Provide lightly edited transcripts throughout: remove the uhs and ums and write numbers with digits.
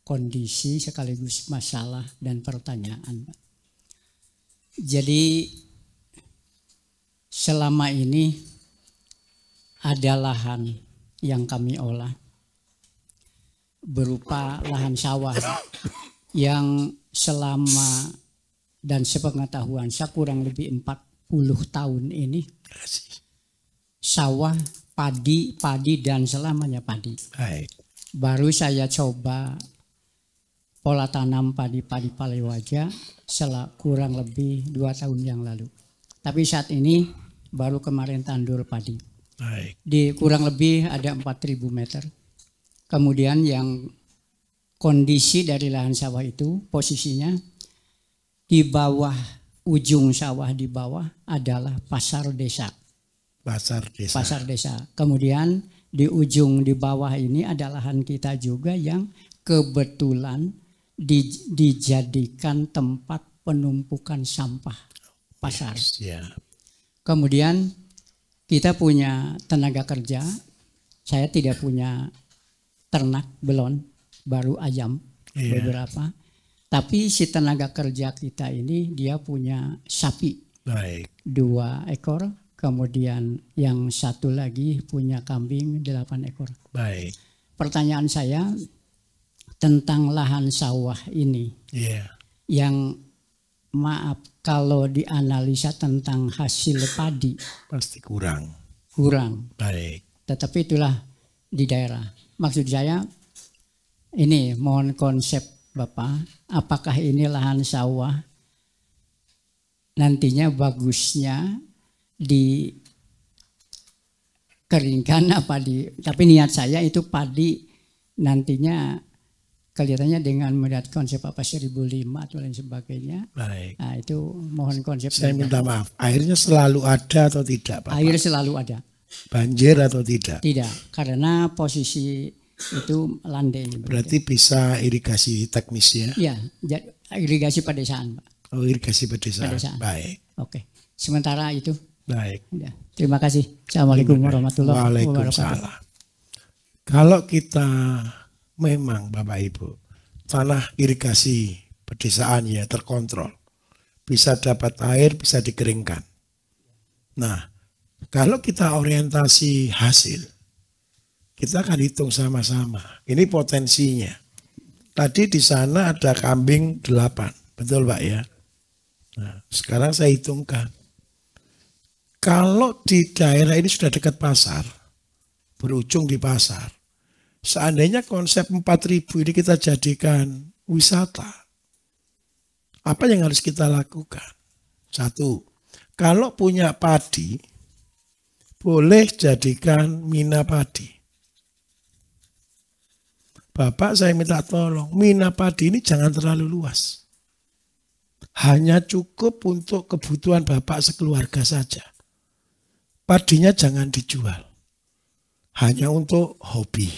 kondisi sekaligus masalah dan pertanyaan. Jadi selama ini ada lahan yang kami olah berupa lahan sawah yang selama dan sepengetahuan saya kurang lebih 40 tahun ini sawah, padi dan selamanya padi. Baik. Baru saya coba pola tanam padi Palewaja kurang lebih 2 tahun yang lalu. Tapi saat ini baru kemarin tandur padi. Baik. Di kurang lebih ada 4.000 meter. Kemudian yang kondisi dari lahan sawah itu posisinya di bawah, ujung sawah di bawah adalah pasar desa. Pasar desa. Kemudian di ujung di bawah ini ada lahan kita juga yang kebetulan dijadikan tempat penumpukan sampah pasar. Yes, yeah. Kemudian kita punya tenaga kerja. Saya tidak punya ternak belon, baru ayam beberapa. Tapi si tenaga kerja kita ini dia punya sapi. Baik. 2 ekor. Kemudian yang satu lagi punya kambing 8 ekor. Baik. Pertanyaan saya tentang lahan sawah ini. Yang maaf kalau dianalisa tentang hasil padi. Pasti kurang. Baik. Tetapi itulah di daerah. Maksud saya ini mohon konsep Bapak, apakah ini lahan sawah nantinya bagusnya dikeringkan tapi niat saya itu padi nantinya kelihatannya dengan melihat konsep 1005 atau lain sebagainya. Baik. Nah, itu mohon konsep. Saya minta maaf, airnya selalu ada atau tidak, Pak? Air selalu ada. Banjir atau tidak? Tidak, karena posisi itu landai. Berarti bisa irigasi teknis ya? Iya, irigasi pedesaan, Pak. Oh, irigasi pedesaan. Baik. Oke. Sementara itu. Baik. Ya. Terima kasih. Assalamualaikum warahmatullahi wabarakatuh. Waalaikumsalam. Kalau kita memang Bapak Ibu tanah irigasi pedesaan ya terkontrol, bisa dapat air, bisa dikeringkan. Nah, kalau kita orientasi hasil, kita akan hitung sama-sama. Ini potensinya. Tadi di sana ada kambing 8. Betul Pak ya? Nah, sekarang saya hitungkan. Kalau di daerah ini sudah dekat pasar, berujung di pasar, seandainya konsep 4.000 ini kita jadikan wisata, apa yang harus kita lakukan? 1, kalau punya padi, boleh jadikan mina padi. Bapak saya minta tolong, mina padi ini jangan terlalu luas. Hanya cukup untuk kebutuhan Bapak sekeluarga saja. Padinya jangan dijual. Hanya untuk hobi.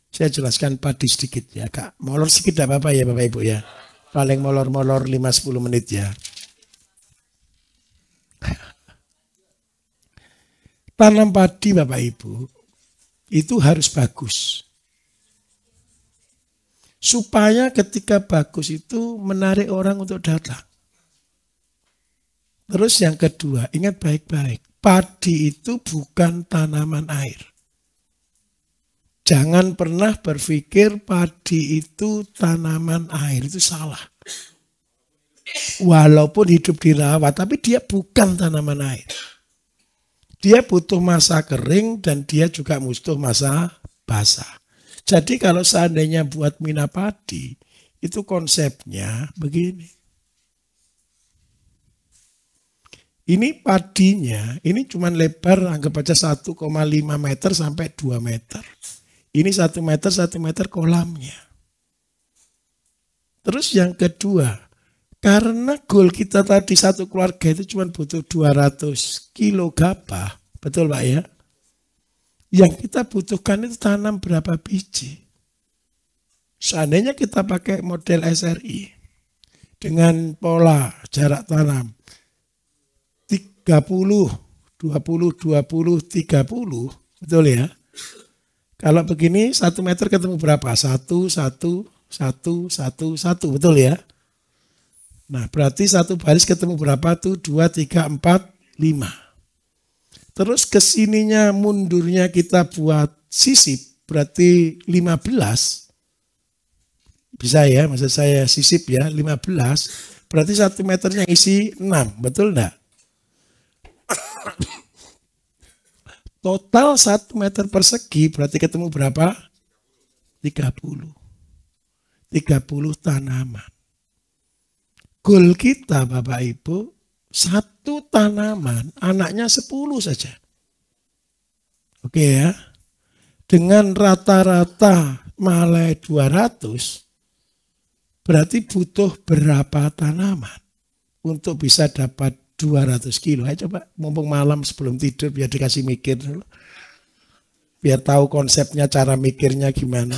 Saya jelaskan padi sedikit ya Kak. Molor sedikit tidak apa-apa ya Bapak Ibu ya. Paling molor-molor 5-10 menit ya. Tanam padi Bapak Ibu itu harus bagus. Supaya ketika bagus itu menarik orang untuk datang. Terus yang kedua, ingat baik-baik. Padi itu bukan tanaman air. Jangan pernah berpikir padi itu tanaman air, itu salah. Walaupun hidup dirawat, tapi dia bukan tanaman air. Dia butuh masa kering dan dia juga butuh masa basah. Jadi kalau seandainya buat mina padi, itu konsepnya begini. Ini padinya, ini cuma lebar anggap aja 1,5 meter sampai 2 meter. Ini 1 meter kolamnya. Terus yang kedua, karena goal kita tadi satu keluarga itu cuma butuh 200 kilo gabah, betul Pak ya? Yang kita butuhkan itu tanam berapa biji. Seandainya kita pakai model SRI dengan pola jarak tanam 30, 20, 20, 30, betul ya? Kalau begini 1 meter ketemu berapa? 1, 1, 1, 1, 1, betul ya? Nah, berarti satu baris ketemu berapa tuh? 2, 3, 4, 5. Terus kesininya mundurnya kita buat sisip, berarti 15. Bisa ya, maksud saya sisip ya, 15. Berarti 1 meternya isi 6, betul enggak? Total 1 meter persegi berarti ketemu berapa? 30. 30 tanaman. Goal kita Bapak Ibu, 1 tanaman anaknya 10 saja. Oke ya. Dengan rata-rata malai 200, berarti butuh berapa tanaman untuk bisa dapat 200 kilo. Ayo coba mumpung malam sebelum tidur biar dikasih mikir dulu. Biar tahu konsepnya, cara mikirnya gimana.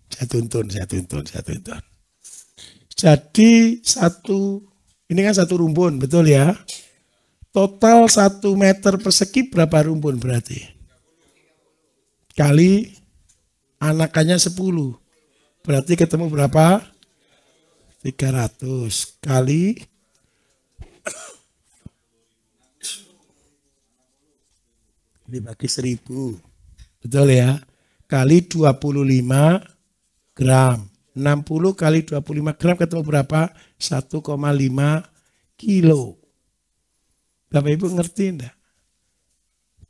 Saya tuntun. Jadi ini kan 1 rumpun, betul ya? Total 1 meter persegi berapa rumpun berarti? Kali anakannya 10. Berarti ketemu berapa? 300 kali dibagi 1000. Betul ya? Kali 25 gram. 60 kali 25 gram ketemu berapa? 1,5 kilo. Bapak Ibu ngerti enggak?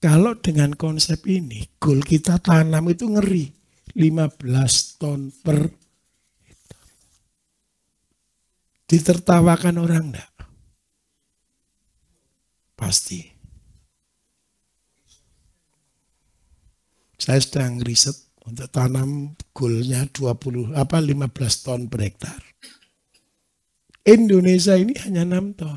Kalau dengan konsep ini, goal kita tanam itu ngeri. 15 ton per. Ditertawakan orang enggak? Pasti. Saya sedang riset untuk tanam goalnya 15 ton per hektar. Indonesia ini hanya 6 ton.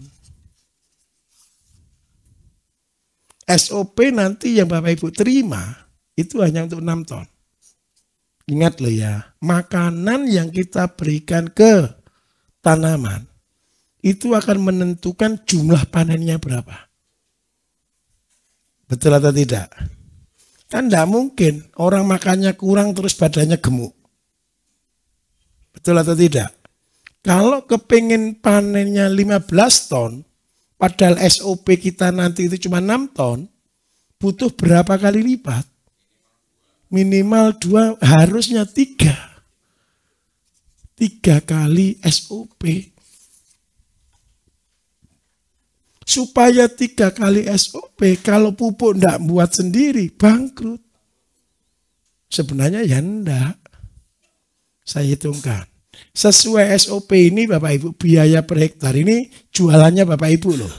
SOP nanti yang Bapak Ibu terima itu hanya untuk 6 ton. Ingat loh ya, makanan yang kita berikan ke tanaman itu akan menentukan jumlah panennya berapa. Betul atau tidak? Kan tidak mungkin orang makannya kurang terus badannya gemuk. Betul atau tidak? Kalau kepingin panennya 15 ton, padahal SOP kita nanti itu cuma 6 ton, butuh berapa kali lipat? Minimal 2, harusnya 3. 3 kali SOP. Supaya 3 kali SOP, kalau pupuk tidak buat sendiri, bangkrut. Sebenarnya ya enggak. Saya hitungkan. Sesuai SOP ini Bapak Ibu, biaya per hektar ini jualannya Bapak Ibu loh.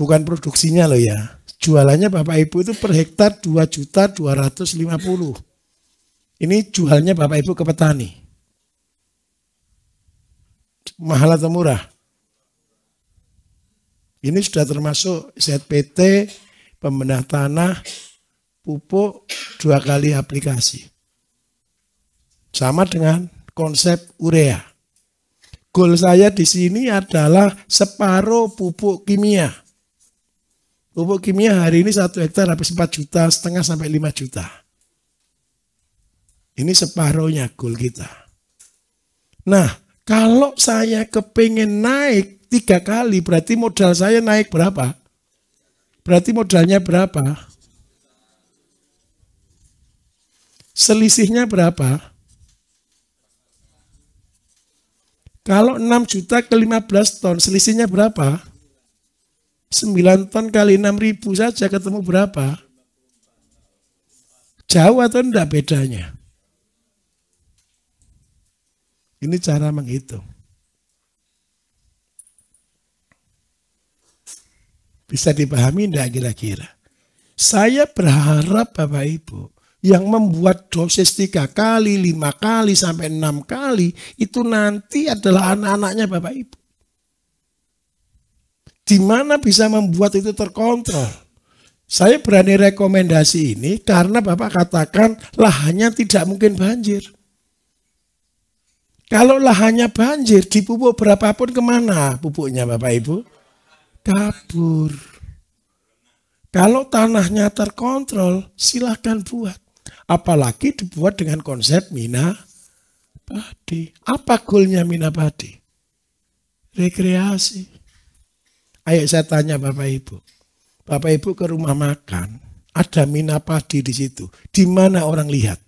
Bukan produksinya loh ya. Jualannya Bapak Ibu itu per hektar 2.250.000. Ini jualnya Bapak Ibu ke petani. Mahal atau murah? Ini sudah termasuk ZPT, pembedah tanah, pupuk 2 kali aplikasi. Sama dengan konsep urea. Goal saya di sini adalah separuh pupuk kimia. Pupuk kimia hari ini 1 hektar habis 4,5 juta sampai 5 juta. Ini separuhnya goal kita. Nah, kalau saya kepingin naik 3 kali, berarti modal saya naik berapa? Berarti modalnya berapa? Selisihnya berapa? Kalau 6 juta ke 15 ton, selisihnya berapa? 9 ton kali 6.000 saja ketemu berapa? Jauh atau enggak bedanya? Ini cara menghitung. Bisa dipahami enggak kira-kira? Saya berharap Bapak Ibu yang membuat dosis 3 kali, 5 kali, sampai 6 kali, itu nanti adalah anak-anaknya Bapak Ibu. Di mana bisa membuat itu terkontrol? Saya berani rekomendasi ini karena Bapak katakan lahannya tidak mungkin banjir. Kalau lahannya banjir, dipupuk berapapun kemana pupuknya Bapak Ibu? Kabur. Kalau tanahnya terkontrol, silahkan buat. Apalagi dibuat dengan konsep Minapadi. Apa goalnya Minapadi? Rekreasi. Ayo saya tanya Bapak Ibu. Bapak Ibu ke rumah makan, ada Minapadi di situ. Di mana orang lihat?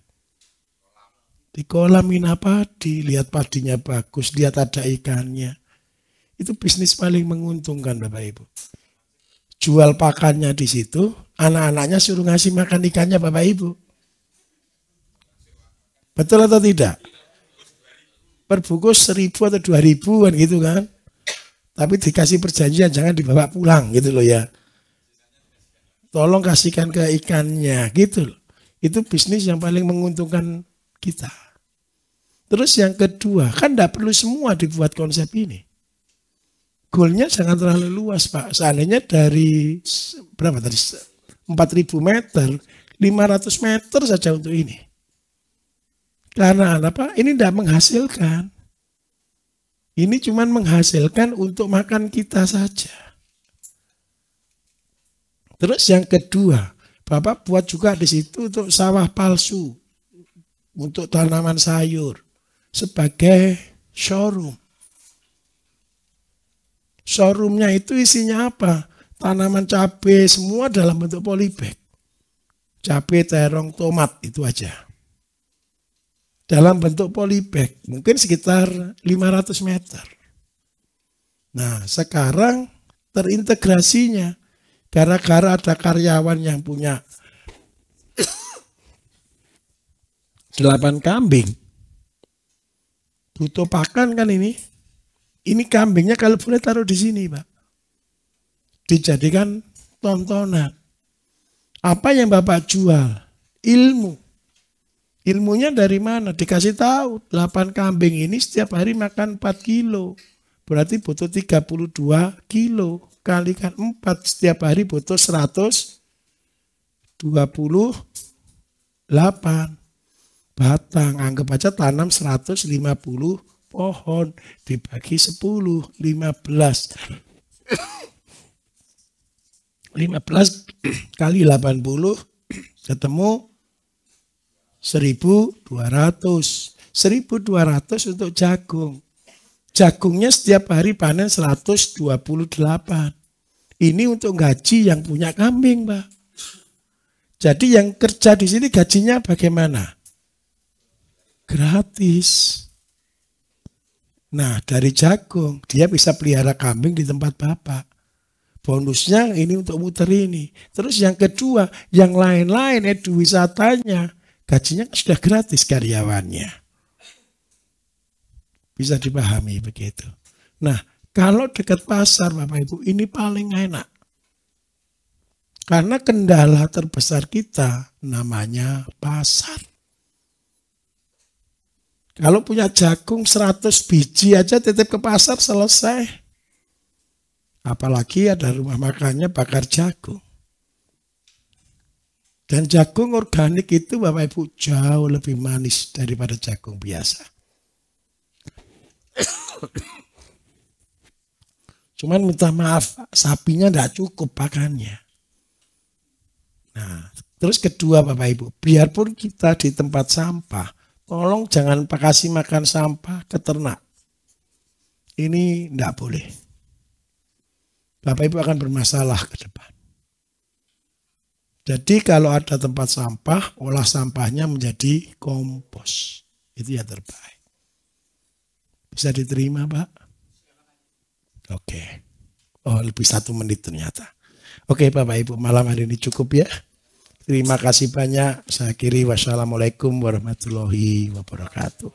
Di kolam Minapadi, lihat padinya bagus, lihat ada ikannya. Itu bisnis paling menguntungkan Bapak Ibu. Jual pakannya di situ, anak-anaknya suruh ngasih makan ikannya Bapak Ibu. Betul atau tidak? Perbungkus 1.000 atau 2.000 kan gitu kan. Tapi dikasih perjanjian jangan dibawa pulang gitu loh ya. Tolong kasihkan ke ikannya gitu loh. Itu bisnis yang paling menguntungkan kita. Terus yang kedua, kan tidak perlu semua dibuat konsep ini. Goalnya jangan terlalu luas Pak. Seandainya dari berapa tadi? 4.000 meter, 500 meter saja untuk ini. Karena apa? Ini tidak menghasilkan. Ini cuma menghasilkan untuk makan kita saja. Terus yang kedua, Bapak buat juga di situ untuk sawah palsu, untuk tanaman sayur, sebagai showroom. Showroomnya itu isinya apa? Tanaman cabai semua dalam bentuk polybag. Cabai, terong, tomat itu aja. Dalam bentuk polybag, mungkin sekitar 500 meter. Nah, sekarang terintegrasinya, gara-gara ada karyawan yang punya 8 kambing, butuh pakan kan ini. Ini kambingnya kalau boleh taruh di sini, Pak. Dijadikan tontonan. Apa yang Bapak jual? Ilmu. Ilmunya dari mana? Dikasih tahu, 8 kambing ini setiap hari makan 4 kilo. Berarti butuh 32 kilo. Kalikan 4, setiap hari butuh 128 batang. Anggap aja tanam 150 pohon. Dibagi 10, 15. 15 kali 80 ketemu 1.200. 1.200 untuk jagung. Jagungnya setiap hari panen 128. Ini untuk gaji yang punya kambing, Pak. Jadi yang kerja di sini gajinya bagaimana? Gratis. Nah, dari jagung dia bisa pelihara kambing di tempat Bapak. Bonusnya ini untuk muter ini. Terus yang kedua, yang lain-lain wisatanya, gajinya sudah gratis karyawannya. Bisa dipahami begitu. Nah, kalau dekat pasar Bapak Ibu, ini paling enak. Karena kendala terbesar kita namanya pasar. Kalau punya jagung 100 biji aja titip ke pasar selesai. Apalagi ada rumah makannya bakar jagung. Dan jagung organik itu Bapak Ibu jauh lebih manis daripada jagung biasa. Cuman minta maaf, sapinya tidak cukup pakannya. Nah, terus kedua Bapak Ibu, biarpun kita di tempat sampah, tolong jangan kasih makan sampah ke ternak. Ini tidak boleh. Bapak Ibu akan bermasalah ke depan. Jadi kalau ada tempat sampah, olah sampahnya menjadi kompos. Itu yang terbaik. Bisa diterima, Pak? Oke. Oh, lebih 1 menit ternyata. Oke, Bapak Ibu, malam hari ini cukup ya. Terima kasih banyak. Saya akhiri. Wassalamualaikum warahmatullahi wabarakatuh.